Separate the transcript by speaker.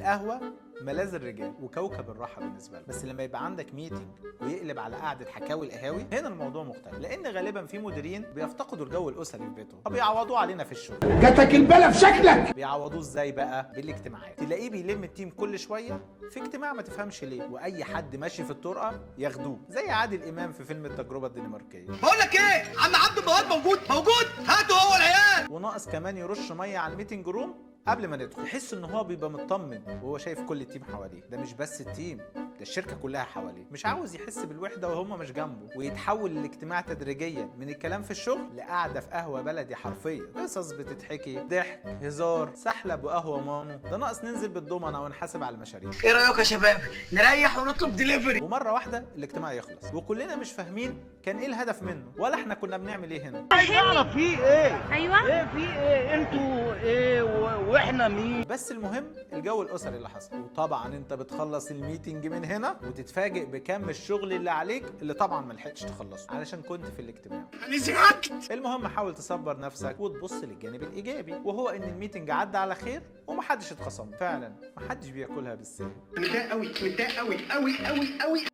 Speaker 1: القهوة ملاذ الرجال وكوكب الراحة بالنسبة لهم، بس لما يبقى عندك ميتنج ويقلب على قعدة حكاوي القهاوي، هنا الموضوع مختلف، لأن غالبا في مديرين بيفتقدوا الجو الأسري في بيتهم فبيعوضوه علينا في الشغل.
Speaker 2: جاتك البلا في شكلك.
Speaker 1: بيعوضوه ازاي بقى؟ بالاجتماعات. تلاقيه بيلم التيم كل شوية في اجتماع ما تفهمش ليه، وأي حد ماشي في الطرقة ياخدوه، زي عادل إمام في فيلم التجربة الدنماركية.
Speaker 3: بقول لك ايه، عم عبد البواب موجود هاتوا هو العيال.
Speaker 1: وناقص كمان يرش مية على الميتنج روم قبل ما ندخل، تحس ان هو بيبقى مطمن وهو شايف كل التيم حواليه. ده مش بس التيم، ده الشركه كلها حواليه. مش عاوز يحس بالوحده وهم مش جنبه. ويتحول الاجتماع تدريجيا من الكلام في الشغل لقعده في قهوه بلدي حرفيا، قصص بتتحكي، ضحك، هزار، سحلب وقهوه مانو. ده ناقص ننزل بالضمنه ونحاسب على المشاريع.
Speaker 3: ايه رايك يا شباب، نريح ونطلب دليفري؟
Speaker 1: ومره واحده الاجتماع يخلص وكلنا مش فاهمين كان ايه الهدف منه ولا احنا كنا بنعمل ايه هنا.
Speaker 4: عايز اعرف فيه ايه؟
Speaker 5: ايوه
Speaker 4: ايه في ايه؟ انتوا ايه واحنا مين؟
Speaker 1: بس المهم الجو الاسري اللي حصل. وطبعا انت بتخلص الميتنج من هنا وتتفاجئ بكم الشغل اللي عليك اللي طبعا ما لحقتش تخلصه علشان كنت في الاجتماع.
Speaker 3: انا زهقت.
Speaker 1: المهم حاول تصبر نفسك وتبص للجانب الايجابي، وهو ان الميتنج عدى على خير ومحدش اتخصم. فعلا محدش بياكلها بالسهل.
Speaker 3: متضايق قوي